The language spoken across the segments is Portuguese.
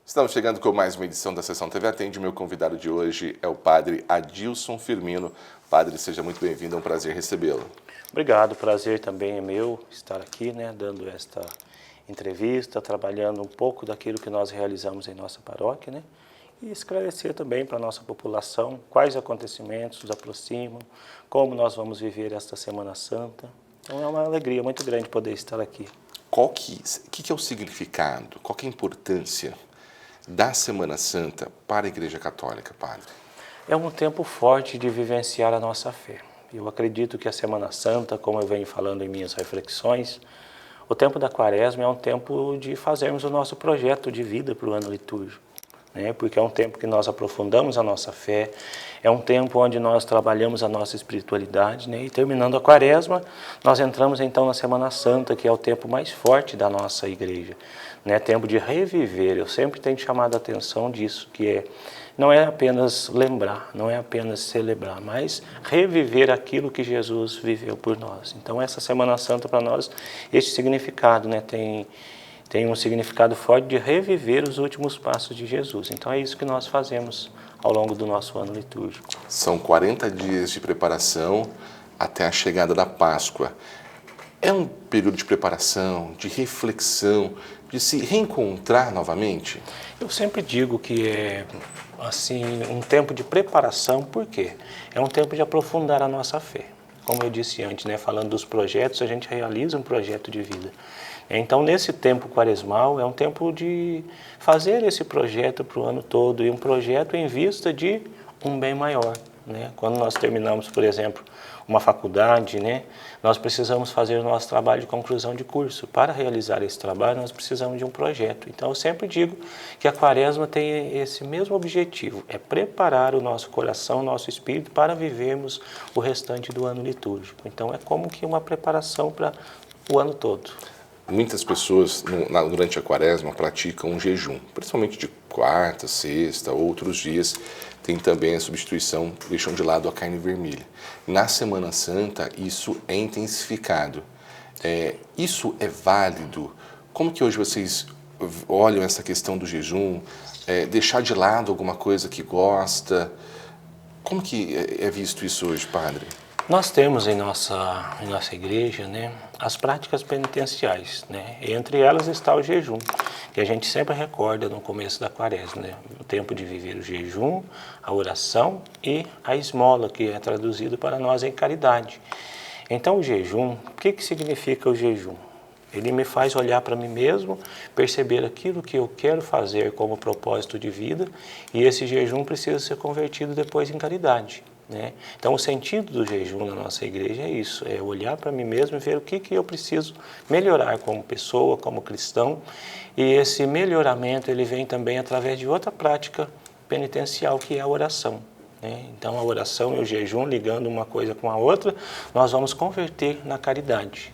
Estamos chegando com mais uma edição da Sessão TV Atende. Meu convidado de hoje é o padre Adilson Firmino. Padre, seja muito bem-vindo, é um prazer recebê-lo. Obrigado, o prazer também é meu estar aqui, dando esta entrevista, trabalhando um pouco daquilo que nós realizamos em nossa paróquia, e esclarecer também para a nossa população quais acontecimentos nos aproximam, como nós vamos viver esta Semana Santa. Então é uma alegria muito grande poder estar aqui. Qual que é o significado, qual que é a importância da Semana Santa para a Igreja Católica, padre? É um tempo forte de vivenciar a nossa fé. Eu acredito que a Semana Santa, como eu venho falando em minhas reflexões, o tempo da Quaresma é um tempo de fazermos o nosso projeto de vida para o ano litúrgico, porque é um tempo que nós aprofundamos a nossa fé, é um tempo onde nós trabalhamos a nossa espiritualidade, e terminando a Quaresma, nós entramos então na Semana Santa, que é o tempo mais forte da nossa igreja, tempo de reviver. Eu sempre tenho chamado a atenção disso, que não é apenas lembrar, não é apenas celebrar, mas reviver aquilo que Jesus viveu por nós. Então essa Semana Santa para nós, este significado, tem um significado forte de reviver os últimos passos de Jesus. Então é isso que nós fazemos ao longo do nosso ano litúrgico. São 40 dias de preparação até a chegada da Páscoa. É um período de preparação, de reflexão, de se reencontrar novamente? Eu sempre digo que é um tempo de preparação, por quê? É um tempo de aprofundar a nossa fé. Como eu disse antes, falando dos projetos, a gente realiza um projeto de vida. Então, nesse tempo quaresmal, é um tempo de fazer esse projeto para o ano todo, e um projeto em vista de um bem maior. Quando nós terminamos, por exemplo, uma faculdade, nós precisamos fazer o nosso trabalho de conclusão de curso. Para realizar esse trabalho, nós precisamos de um projeto. Então, eu sempre digo que a Quaresma tem esse mesmo objetivo, é preparar o nosso coração, o nosso espírito para vivermos o restante do ano litúrgico. Então, é como que uma preparação para o ano todo. Muitas pessoas, durante a Quaresma, praticam um jejum, principalmente de quarta, sexta, outros dias, tem também a substituição, deixam de lado a carne vermelha. Na Semana Santa, isso é intensificado. Isso é válido? Como que hoje vocês olham essa questão do jejum? Deixar de lado alguma coisa que gosta? Como que é visto isso hoje, padre? Nós temos em nossa igreja, as práticas penitenciais, Entre elas está o jejum, que a gente sempre recorda no começo da Quaresma, O tempo de viver o jejum, a oração e a esmola, que é traduzido para nós em caridade. Então o jejum, o que significa o jejum? Ele me faz olhar para mim mesmo, perceber aquilo que eu quero fazer como propósito de vida, e esse jejum precisa ser convertido depois em caridade. Então o sentido do jejum na nossa igreja é isso, é olhar para mim mesmo e ver o que eu preciso melhorar como pessoa, como cristão, e esse melhoramento ele vem também através de outra prática penitencial, que é a oração. Então a oração e o jejum, ligando uma coisa com a outra, nós vamos converter na caridade.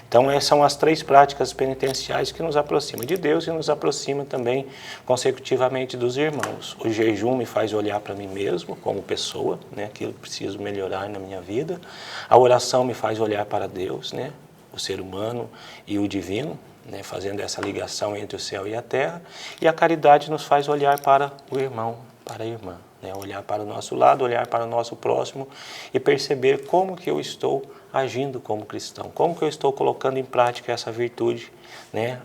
Então essas são as três práticas penitenciais que nos aproximam de Deus e nos aproximam também consecutivamente dos irmãos. O jejum me faz olhar para mim mesmo como pessoa, aquilo que preciso melhorar na minha vida. A oração me faz olhar para Deus, o ser humano e o divino, fazendo essa ligação entre o céu e a terra. E a caridade nos faz olhar para o irmão, para a irmã. Olhar para o nosso lado, olhar para o nosso próximo e perceber como que eu estou agindo como cristão, como que eu estou colocando em prática essa virtude,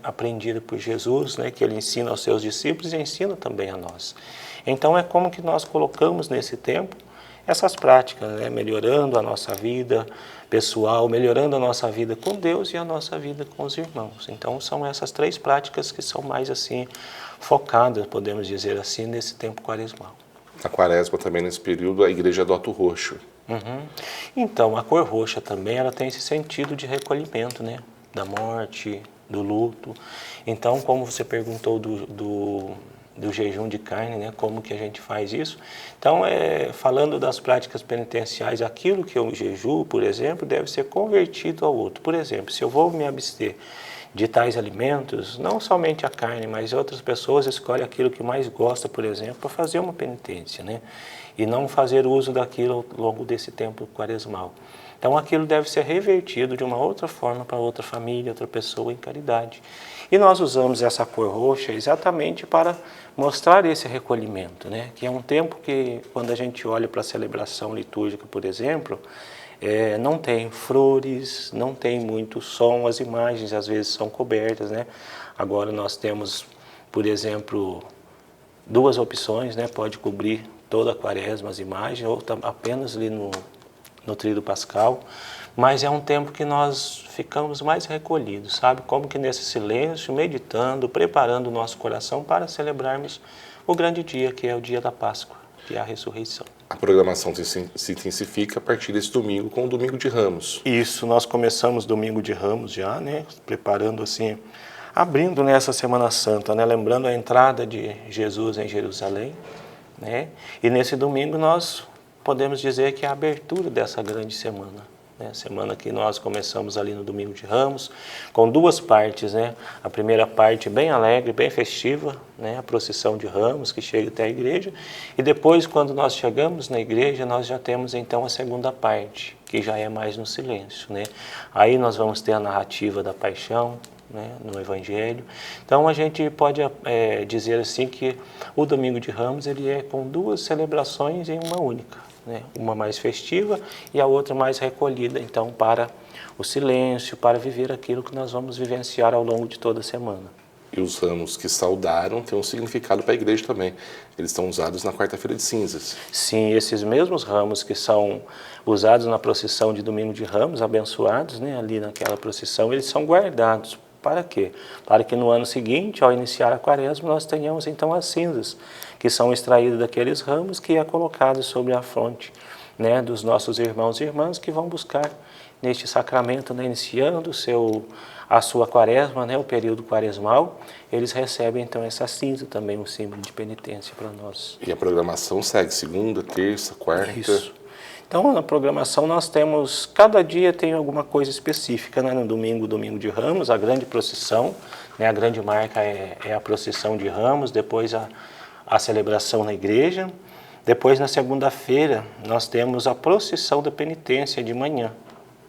aprendida por Jesus, que Ele ensina aos seus discípulos e ensina também a nós. Então é como que nós colocamos nesse tempo essas práticas, melhorando a nossa vida pessoal, melhorando a nossa vida com Deus e a nossa vida com os irmãos. Então são essas três práticas que são mais focadas, podemos dizer assim, nesse tempo quaresmal. A Quaresma também, nesse período, a igreja adota o roxo. Então, a cor roxa também ela tem esse sentido de recolhimento, da morte, do luto. Então, como você perguntou do jejum de carne, como que a gente faz isso? Então, falando das práticas penitenciais, aquilo que eu jejuo, por exemplo, deve ser convertido ao outro. Por exemplo, se eu vou me abster de tais alimentos, não somente a carne, mas outras pessoas escolhem aquilo que mais gosta, por exemplo, para fazer uma penitência, e não fazer uso daquilo ao longo desse tempo quaresmal. Então aquilo deve ser revertido de uma outra forma para outra família, outra pessoa em caridade. E nós usamos essa cor roxa exatamente para mostrar esse recolhimento, né? Que é um tempo que, quando a gente olha para a celebração litúrgica, por exemplo, não tem flores, não tem muito som, as imagens às vezes são cobertas, né? Agora nós temos, por exemplo, duas opções, né? Pode cobrir toda a quaresma as imagens, ou apenas ali no tríduo pascal, mas é um tempo que nós ficamos mais recolhidos, sabe? Como que nesse silêncio, meditando, preparando o nosso coração para celebrarmos o grande dia, que é o dia da Páscoa, que é a ressurreição. A programação se intensifica a partir desse domingo, com o Domingo de Ramos. Isso, nós começamos Domingo de Ramos já, né? Preparando assim, abrindo nessa Semana Santa, né? Lembrando a entrada de Jesus em Jerusalém, né? E nesse domingo nós podemos dizer que é a abertura dessa grande semana, né? Semana que nós começamos ali no Domingo de Ramos, com duas partes, né? A primeira parte bem alegre, bem festiva, né? A procissão de Ramos que chega até a igreja, e depois, quando nós chegamos na igreja, nós já temos então a segunda parte, que já é mais no silêncio, né? Aí nós vamos ter a narrativa da paixão, né, no Evangelho. Então a gente pode dizer assim que o Domingo de Ramos ele é com duas celebrações em uma única, né? Uma mais festiva e a outra mais recolhida, então, para o silêncio, para viver aquilo que nós vamos vivenciar ao longo de toda a semana. E os ramos que saudaram têm um significado para a igreja também. Eles estão usados na quarta-feira de cinzas. Sim, esses mesmos ramos que são usados na procissão de Domingo de Ramos, abençoados, né, ali naquela procissão, eles são guardados. Para quê? Para que no ano seguinte, ao iniciar a quaresma, nós tenhamos então as cinzas, que são extraídas daqueles ramos que é colocado sobre a fronte, né, dos nossos irmãos e irmãs que vão buscar neste sacramento, né, iniciando a sua quaresma, né, o período quaresmal, eles recebem então essa cinza também, um símbolo de penitência para nós. E a programação segue segunda, terça, quarta? Isso. Então, na programação nós temos, cada dia tem alguma coisa específica, né? No domingo, Domingo de Ramos, a grande procissão, né? A grande marca é a procissão de Ramos, depois a celebração na igreja. Depois, na segunda-feira, nós temos a procissão da penitência de manhã,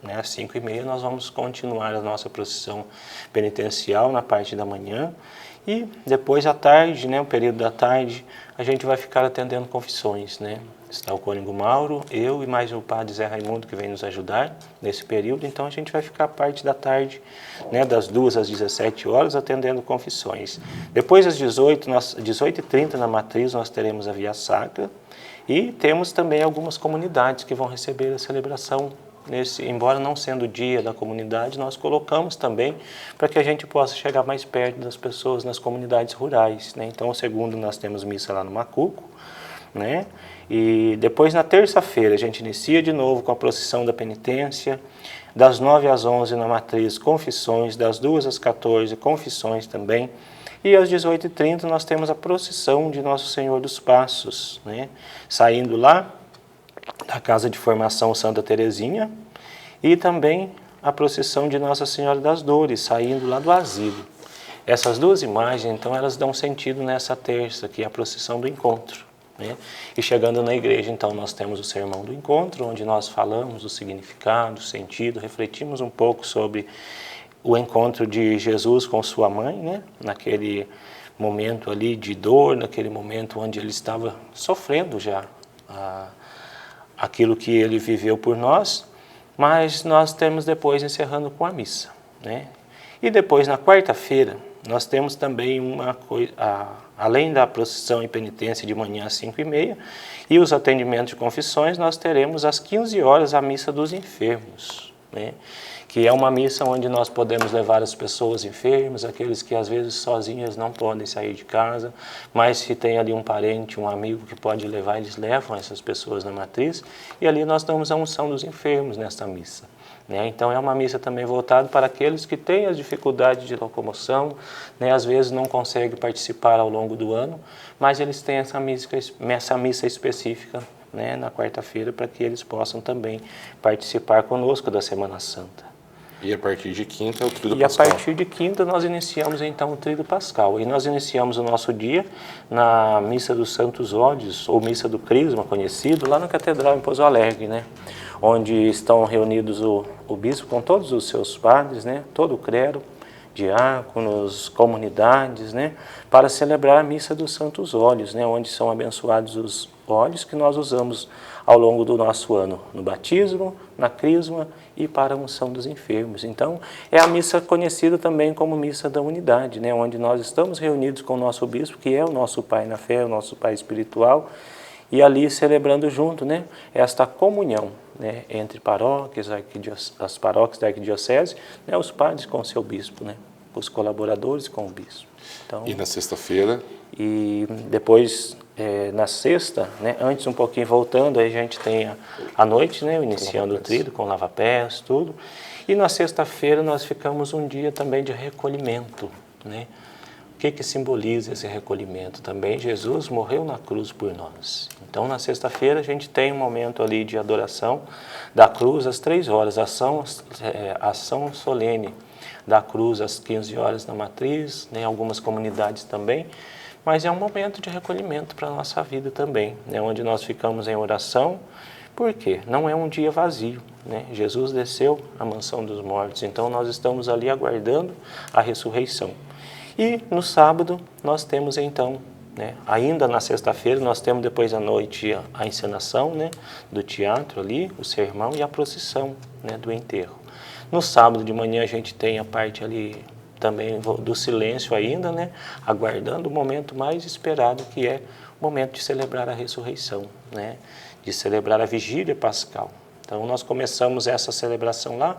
né? Às 5h30 nós vamos continuar a nossa procissão penitencial na parte da manhã. E depois à tarde, né, o período da tarde, a gente vai ficar atendendo confissões, né? Está o cônego Mauro, eu e mais o padre Zé Raimundo que vem nos ajudar nesse período. Então a gente vai ficar a parte da tarde, né, das 2 às 17 horas, atendendo confissões. Depois às 18h30 na matriz nós teremos a Via Sacra e temos também algumas comunidades que vão receber a celebração. Embora não sendo o dia da comunidade, nós colocamos também para que a gente possa chegar mais perto das pessoas nas comunidades rurais, né? Então, o segundo nós temos missa lá no Macuco, né? E depois, na terça-feira, a gente inicia de novo com a procissão da penitência, das 9 às 11 na matriz, confissões, das 2 às 14, confissões também, e às 18h30 nós temos a procissão de Nosso Senhor dos Passos, né? Saindo lá da Casa de Formação Santa Teresinha, e também a procissão de Nossa Senhora das Dores, saindo lá do asilo. Essas duas imagens, então, elas dão sentido nessa terça, que é a procissão do encontro, né? E chegando na igreja, então, nós temos o sermão do encontro, onde nós falamos o significado, o sentido, refletimos um pouco sobre o encontro de Jesus com sua mãe, né? Naquele momento ali de dor, naquele momento onde ele estava sofrendo já aquilo que ele viveu por nós, mas nós temos depois encerrando com a missa, né? E depois, na quarta-feira, nós temos também uma coisa, além da procissão e penitência de manhã às 5h30 e os atendimentos de confissões, nós teremos às 15 horas a missa dos enfermos, né? Que é uma missa onde nós podemos levar as pessoas enfermas, aqueles que às vezes sozinhas não podem sair de casa, mas se tem ali um parente, um amigo que pode levar, eles levam essas pessoas na matriz, e ali nós damos a unção dos enfermos nesta missa, né? Então é uma missa também voltada para aqueles que têm as dificuldades de locomoção, né? Às vezes não conseguem participar ao longo do ano, mas eles têm essa missa específica, né, na quarta-feira, para que eles possam também participar conosco da Semana Santa. E a partir de quinta é o Tríduo E Pascal. a partir de quinta nós iniciamos então o Tríduo Pascal. E nós iniciamos o nosso dia na Missa dos Santos Ódios, ou Missa do Crisma, conhecido, lá na Catedral em Pouso Alegre, né? Onde estão reunidos o bispo com todos os seus padres, né? Todo o clero, diáconos, comunidades, né? Para celebrar a Missa dos Santos Óleos, né? Onde são abençoados os óleos que nós usamos ao longo do nosso ano, no batismo, na crisma e para a unção dos enfermos. Então, é a missa conhecida também como Missa da Unidade, né? Onde nós estamos reunidos com o nosso bispo, que é o nosso pai na fé, o nosso pai espiritual, e ali celebrando junto, né? Esta comunhão, né? Entre paróquias, as paróquias da arquidiocese, né? Os padres com o seu bispo, né? Os colaboradores com o bispo. Então, E na sexta-feira? E depois, na sexta, né, antes um pouquinho voltando, aí a gente tem a noite, né, iniciando o tríduo com lava-pés, tudo. E na sexta-feira nós ficamos um dia também de recolhimento, né? O que simboliza esse recolhimento? Também Jesus morreu na cruz por nós. Então, na sexta-feira, a gente tem um momento ali de adoração da cruz às 3 horas, ação solene da cruz às 15 horas na matriz, né, algumas comunidades também, mas é um momento de recolhimento para a nossa vida também, né, onde nós ficamos em oração. Por quê? Não é um dia vazio, né? Jesus desceu à mansão dos mortos, então nós estamos ali aguardando a ressurreição. E no sábado nós temos então, né, ainda na sexta-feira, nós temos depois à noite a encenação, né, do teatro ali, o sermão e a procissão, né, do enterro. No sábado de manhã a gente tem a parte ali também do silêncio ainda, né, aguardando o momento mais esperado, que é o momento de celebrar a ressurreição, né, de celebrar a vigília pascal. Então nós começamos essa celebração lá,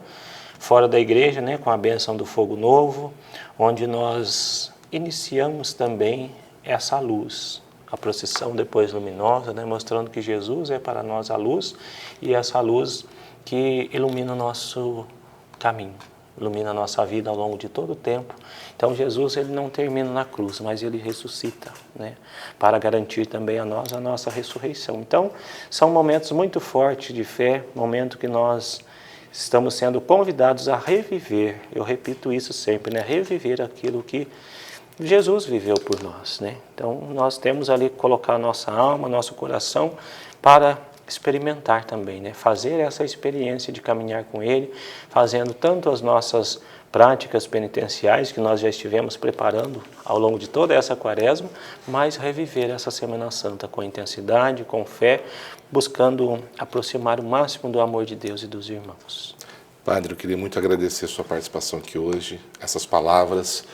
fora da igreja, né, com a bênção do fogo novo, onde nós iniciamos também essa luz, a procissão depois luminosa, né, mostrando que Jesus é para nós a luz, e essa luz que ilumina o nosso caminho, ilumina a nossa vida ao longo de todo o tempo. Então Jesus, ele não termina na cruz, mas ele ressuscita, né, para garantir também a nós a nossa ressurreição. Então são momentos muito fortes de fé, momento que nós estamos sendo convidados a reviver, eu repito isso sempre, né, reviver aquilo que Jesus viveu por nós, né? Então nós temos ali que colocar nossa alma, nosso coração para experimentar também, né? Fazer essa experiência de caminhar com Ele, fazendo tanto as nossas práticas penitenciais que nós já estivemos preparando ao longo de toda essa quaresma, mas reviver essa Semana Santa com intensidade, com fé, buscando aproximar o máximo do amor de Deus e dos irmãos. Padre, eu queria muito agradecer a sua participação aqui hoje, essas palavras,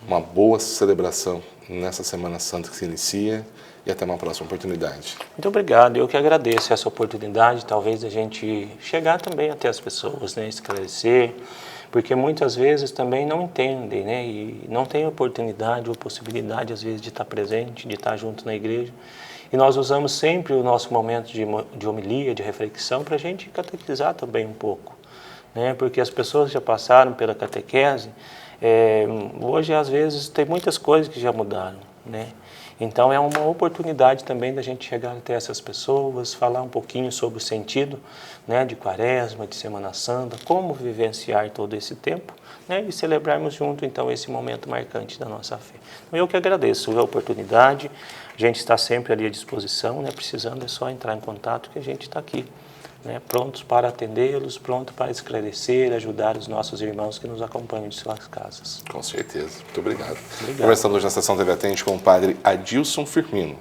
uma boa celebração nessa Semana Santa que se inicia, e até uma próxima oportunidade. Muito obrigado. Eu que agradeço essa oportunidade, talvez a gente chegar também até as pessoas, né, esclarecer, porque muitas vezes também não entendem, né, e não têm oportunidade ou possibilidade, às vezes, de estar presente, de estar junto na igreja. E nós usamos sempre o nosso momento de homilia, de reflexão, para a gente catequizar também um pouco, né, porque as pessoas já passaram pela catequese, hoje, às vezes, tem muitas coisas que já mudaram, né? Então é uma oportunidade também da gente chegar até essas pessoas, falar um pouquinho sobre o sentido, né, de Quaresma, de Semana Santa, como vivenciar todo esse tempo, né, e celebrarmos junto então esse momento marcante da nossa fé. Então, eu que agradeço a oportunidade, a gente está sempre ali à disposição, né, precisando é só entrar em contato que a gente está aqui, né, prontos para atendê-los, prontos para esclarecer, ajudar os nossos irmãos que nos acompanham de suas casas. Com certeza. Muito obrigado. Obrigado. Conversando hoje na Estação TV Atende com o padre Adilson Firmino.